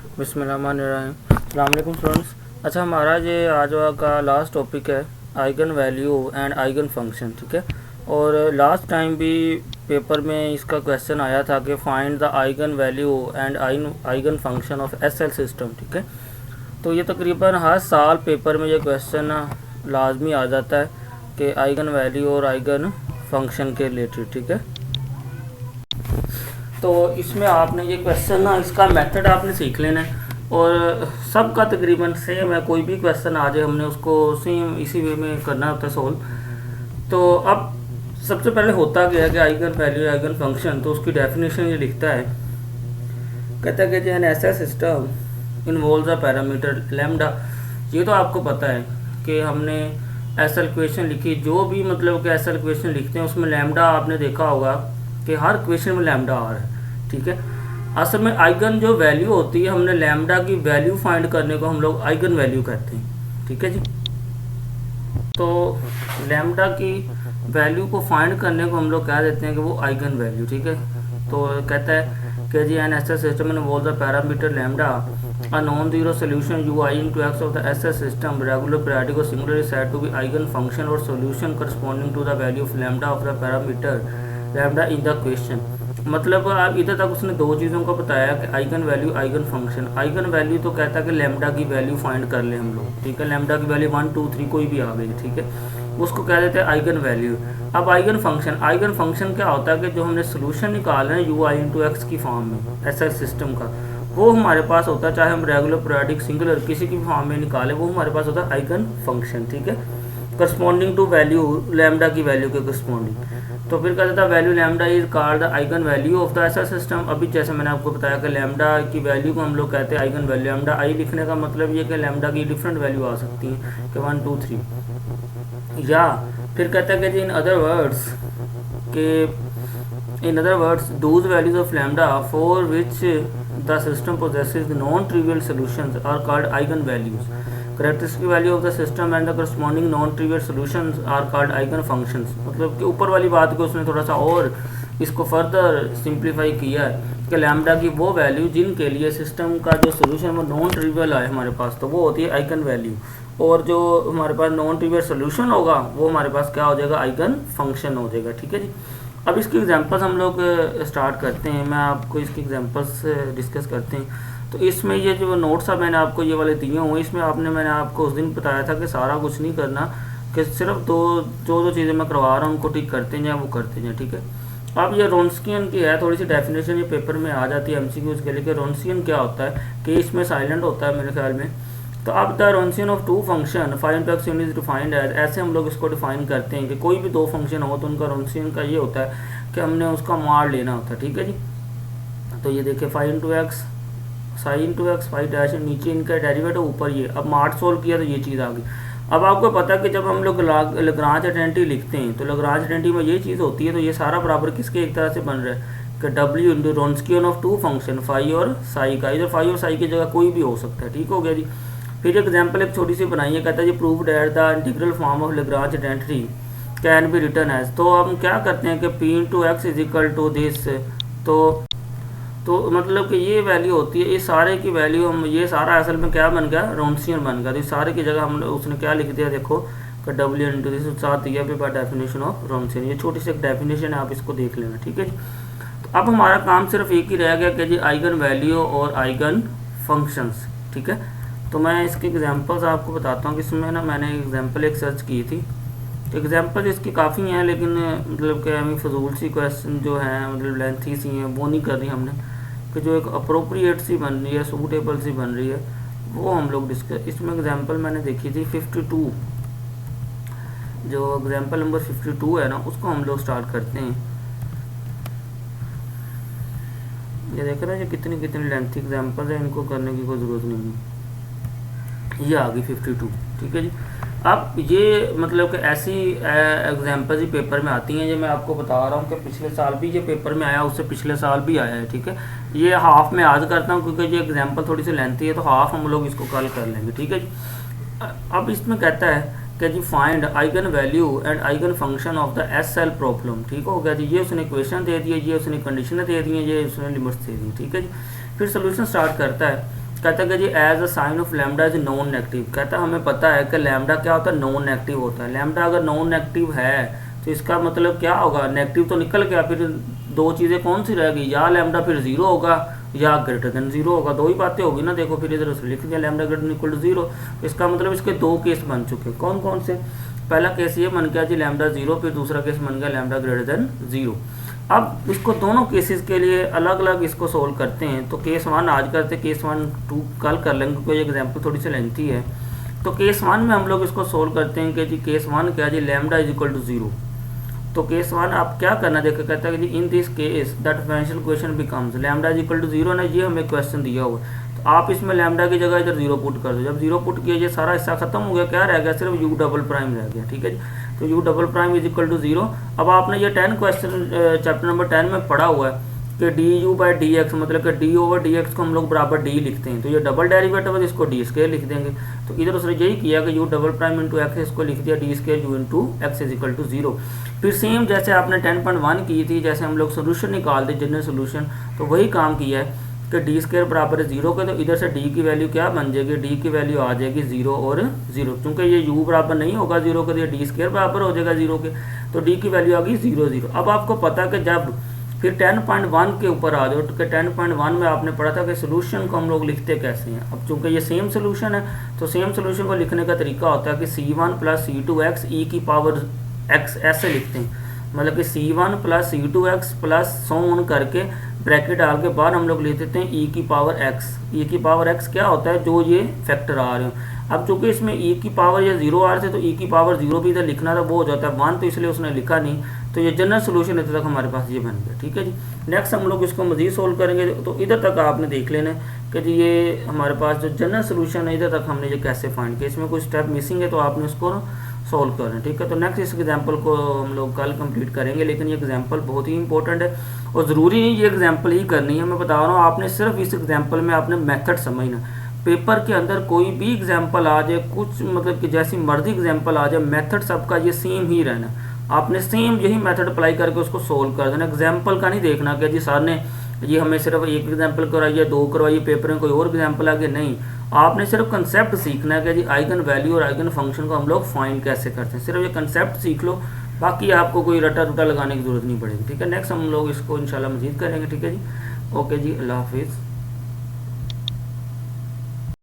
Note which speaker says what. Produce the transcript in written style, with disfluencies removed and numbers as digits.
Speaker 1: बिस्मिल्लाहिर्रहमानिर्रहीम। अस्सलाम वालेकुम स्टूडेंट्स। अच्छा, हमारा ये आज का लास्ट टॉपिक है eigen value and eigen function. ठीक है, और लास्ट टाइम भी पेपर में इसका क्वेश्चन आया था कि find the eigen value and eigen function of SL system. ठीक है, तो ये तकरीबन हर साल पेपर में ये क्वेश्चन लाजमी आ जाता है कि आइगन वैल्यू और आइगन फंक्शन के रिलेटेड। ठीक है, तो इसमें आपने ये क्वेश्चन ना, इसका मेथड आपने सीख लेना है और सबका तकरीबन सेम है। कोई भी क्वेश्चन आ जाए हमने उसको सेम इसी वे में करना होता है सोल्व। तो अब सबसे पहले होता क्या है कि आइगन वैल्यू आइगन फंक्शन, तो उसकी डेफिनेशन ये लिखता है, कहता है कि एन ऐसा system involve a parameter lambda. ये तो आपको पता है कि हमने एसएल इक्वेशन लिखी, जो भी मतलब कि एसएल इक्वेशन लिखते हैं उसमें लैम्डा आपने देखा होगा कि हर इक्वेशन में लैम्डा आ रहा है। ठीक है, असल में आइगन जो वैल्यू होती है, हमने लैम्डा की वैल्यू फाइंड करने को हम लोग आइगन वैल्यू कहते हैं। ठीक है जी, तो लैम्डा की वैल्यू को फाइंड करने को हम लोग कह देते हैं कि वो आइगन वैल्यू। ठीक है, तो कहता है कि जी an SS system involve the parameter lambda a non zero solution u i into x of the SS system regular periodic और singular is said to be eigen function और solution corresponding to the value of lambda of the parameter lambda in the question. मतलब आप इधर तक उसने दो चीज़ों को बताया कि eigen value eigen function. Eigen value तो कहता है कि लैम्डा की वैल्यू फाइंड कर ले हम लोग। ठीक है, लैम्डा की वैल्यू 1 2 3 कोई भी आ गई। ठीक है, उसको कह देते हैं आइगन वैल्यू। अब आइगन फंक्शन क्या होता है कि जो हमने सोल्यूशन निकाला है यू आई इंटू एक्स की फॉर्म में ऐसा सिस्टम का, वो हमारे पास होता है, चाहे हम रेगुलर पीरियोडिक सिंगुलर किसी की फॉर्म में निकालें, वो हमारे पास होता है आइगन फंक्शन। ठीक है, करस्पॉन्डिंग टू वैल्यू लैम्डा की वैल्यू के करस्पॉन्डिंग। तो फिर कहता था value lambda is called the eigen value of the ऐसा सिस्टम। अभी जैसे मैंने आपको बताया कि लैम्डा की वैल्यू को हम लोग कहते हैं आइगन वैल्यू। लैम्डा आई लिखने का मतलब ये कि लैम्डा की डिफरेंट वैल्यू आ सकती हैं कि 1 2 3। या फिर कहता है कि in other words those values of lambda for which the system possesses non trivial solutions are called eigen values. Characteristic value of the system and the corresponding non trivial solutions are called eigen functions. मतलब कि ऊपर वाली बात को उसने थोड़ा सा और इसको फर्दर सिंप्लीफाई किया है कि लैम्डा की वो वैल्यू जिनके लिए सिस्टम का जो सोल्यूशन वो नॉन ट्रिवियल आए हमारे पास, तो वो होती है आइगन वैल्यू। और जो हमारे पास नॉन ट्रिवियल सोल्यूशन होगा वो हमारे पास क्या हो जाएगा, आइगन फंक्शन हो जाएगा। ठीक है जी, अब इसकी एग्जांपल्स हम लोग स्टार्ट करते हैं। मैं आपको इसकी एग्जांपल्स डिस्कस करते हैं। तो इसमें ये जो नोट्स है मैंने आपको ये वाले दिए हुए, इसमें मैंने आपको उस दिन बताया था कि सारा कुछ नहीं करना, कि सिर्फ दो चीज़ें मैं करवा रहा हूँ उनको टिक करते हैं या वो करते हैं। ठीक है, अब ये रोन्स्कियन की है, थोड़ी सी डेफिनेशन ये पेपर में आ जाती है एमसीक्यूज के लिए कि रोन्स्कियन क्या होता है, कि इसमें साइलेंट होता है मेरे ख्याल में। तो अब the Wronskian of two function find two x is defined as, ऐसे हम लोग इसको डिफाइन करते हैं कि कोई भी दो फंक्शन हो तो उनका रोन्स्कियन का ये होता है कि हमने उसका मार लेना होता है। ठीक है जी, तो ये देखिए fine two x sine two x five dash, नीचे इनका डेरिवेटिव ऊपर ये। अब मार्ट सोल्व किया तो ये चीज़ आ गई। अब आपको पता है कि जब हम लोग लग्रांज आइडेंटिटी लिखते हैं तो लग्रांज आइडेंटिटी में ये चीज़ होती है, तो ये सारा बराबर किसके एक तरह से बन रहा है कि W into Wronskian of two function phi और साई का। इधर फाई और साई की जगह कोई भी हो सकता है। ठीक हो गया जी। फिर एग्जाम्पल एक छोटी सी बनाइए, कहता है जी prove that the integral form of Lagrange identity can be written as. तो हम क्या करते हैं कि p into x is equal to this, तो मतलब कि ये वैल्यू होती है, इस सारे की वैल्यू हम, ये सारा असल में क्या बन गया, रोन्स्कियन बन गया। तो इस सारे की जगह हम उसने क्या लिख दिया, देखो कि डब्ल्यू इंटू दिस साथ दिया पे बाय डेफिनेशन ऑफ रोन्स्कियन। ये छोटी सी एक डेफिनेशन है, आप इसको देख लेना। ठीक है जी, तो अब हमारा काम सिर्फ एक ही रह गया कि जी आइगन वैल्यू और आइगन फंक्शंस। ठीक है, तो मैं इसके एग्जांपल्स आपको बताता हूँ कि इसमें ना मैंने एग्जांपल एक सर्च की थी। तो एग्जांपल इसकी काफ़ी हैं, लेकिन मतलब कि हमें फजूल सी क्वेश्चन जो हैं, मतलब लेंथी सी हैं, वो नहीं कर रही हमने, कि जो एक अप्रोप्रिएट सी बन रही है, सूटेबल सी बन रही है, वो हम लोग डिस्कस। इसमें एग्जांपल मैंने देखी थी 52, जो एग्जांपल नंबर 52 है ना, उसको हम लोग स्टार्ट करते हैं। ये देख रहे हैं, ये कितनी लेंथी एग्जांपल है, इनको करने की कोई ज़रूरत नहीं है। ये आ गई 52। ठीक है जी, अब ये मतलब कि ऐसी एग्जांपल्स ही पेपर में आती हैं। ये मैं आपको बता रहा हूँ कि पिछले साल भी ये पेपर में आया, उससे पिछले साल भी आया है। ठीक है, ये हाफ में आज करता हूँ क्योंकि ये एग्जांपल थोड़ी सी लेंथी है, तो हाफ हम लोग इसको कल कर लेंगे। ठीक है जी, अब इसमें कहता है कि जी find eigen value and eigen function of the S L problem. ठीक हो गया जी, ये उसने इक्वेशन दे दिए, ये उसने कंडीशन दे दी है, ये उसने लिमिट्स दे दी। ठीक है जी, फिर सोल्यूशन स्टार्ट करता है। कहता है कि जी as a sign of lambda is non negative. कहता है हमें पता है कि लैम्डा क्या होता है, नॉन नेगेटिव होता है। लैम्डा अगर नॉन नेगेटिव है तो इसका मतलब क्या होगा, नेगेटिव तो निकल गया, फिर दो चीज़ें कौन सी रहेगी, या लैम्डा फिर जीरो होगा या ग्रेटर देन जीरो होगा, दो ही बातें होगी ना। देखो फिर इधर से लिख दिया lambda greater than equal to zero, इसका मतलब इसके दो केस बन चुके। कौन कौन से, पहला केस ये बन गया जी लैम्डा जीरो, फिर दूसरा केस बन गया लैम्डा ग्रेटर देन जीरो। अब इसको दोनों केसेस के लिए अलग अलग इसको सोल्व करते हैं। तो केस वन आज करते, केस वन टू कल कर लेंगे क्योंकि एग्जाम्पल थोड़ी सी लेंथी है। तो केस वन में हम लोग इसको सोल्व करते हैं कि जी केस वन क्या जी, lambda is equal to zero. तो केस वन आप क्या करना, देखो कहता है कि in this case the differential equation becomes lambda is equal to zero ना, ये हमें क्वेश्चन दिया हुआ। तो आप इसमें लैम्डा की जगह इधर जीरो पुट कर दो। जब जीरो पुट किया, ये सारा हिस्सा खत्म हो गया, क्या रह गया, सिर्फ यू डबल प्राइम रह गया। ठीक है जी, तो u double prime is equal to zero. अब आपने ये 10 क्वेश्चन चैप्टर नंबर 10 में पढ़ा हुआ है कि D you by D x, मतलब कि डी ओवर डी एक्स को हम लोग बराबर डी लिखते हैं। तो ये डबल डेरिवेटिव है, इसको डी स्केयर लिख देंगे। तो इधर उसने यही किया कि u double prime into x, इसको लिख दिया D square u into x is equal to zero. फिर सेम जैसे आपने 10.1 की थी, जैसे हम लोग सोल्यूशन निकालते जनरल सोल्यूशन, तो वही काम किया है कि डी स्केयर बराबर है जीरो के। तो इधर से डी की वैल्यू क्या बन जाएगी, डी की वैल्यू आ जाएगी जीरो और जीरो, क्योंकि ये यू बराबर नहीं होगा जीरो के, तो ये डी स्केयर बराबर हो जाएगा जीरो के, तो डी की वैल्यू आ गई जीरो जीरो। अब आपको पता कि जब फिर 10.1 के ऊपर आ जाओ, तो 10.1 में आपने पढ़ा था कि सोल्यूशन को हम लोग लिखते कैसे हैं। अब चूंकि ये सेम सोल्यूशन है, तो सेम सोल्यूशन को लिखने का तरीका होता है कि C1 प्लस C2x ई की पावर x ऐसे लिखते हैं, मतलब कि C1 plus C2x plus so on करके ब्रैकेट डाल के बाद हम लोग लिख देते हैं ई की पावर x। ई की पावर x क्या होता है, जो ये फैक्टर आ रहे हो। अब चूंकि इसमें ई की पावर ये जीरो आ रहे थे, तो ई की पावर जीरो भी इधर लिखना था, वो हो जाता है 1, तो इसलिए उसने लिखा नहीं। तो ये जनरल सोल्यूशन इधर तक हमारे पास ये बन गया। ठीक है जी, नेक्स्ट हम लोग इसको मजीद सोल्व करेंगे। तो इधर तक आपने देख लेना कि जी ये हमारे पास जो जनरल सोल्यूशन है, इधर तक हमने ये कैसे फाइंड किया। इसमें कोई स्टेप मिसिंग है तो आपने उसको सोल्व करना। ठीक है, तो नेक्स्ट इस एग्जाम्पल को हम लोग कल कंप्लीट करेंगे, लेकिन ये एग्जाम्पल बहुत ही इंपॉर्टेंट है और ज़रूरी नहीं ये एग्जाम्पल ही करनी है। मैं बता रहा हूँ, आपने सिर्फ इस एग्जाम्पल में आपने मेथड समझना। पेपर के अंदर कोई भी एग्जाम्पल आ जाए, कुछ मतलब कि जैसी मर्जी एग्जाम्पल आ जाए, मेथड सबका ये सेम ही रहना। आपने सेम यही मेथड अप्लाई करके उसको सोल्व कर देना। एग्जाम्पल का नहीं देखना कि जी सर ने ये हमें सिर्फ एक एग्जाम्पल करवाइए, दो करवाइए, पेपर में कोई और एग्जाम्पल आ गया, नहीं। आपने सिर्फ कंसेप्ट सीखना है कि जी आइगन वैल्यू और आइगन फंक्शन को हम लोग फाइंड कैसे करते हैं। सिर्फ ये कंसेप्ट सीख लो, बाकी आपको कोई रटा रुटा लगाने की जरूरत नहीं पड़ेगी। ठीक है, नेक्स्ट हम लोग इसको इंशाल्लाह मजीद करेंगे। ठीक है जी, ओके जी, अल्लाह हाफिज़।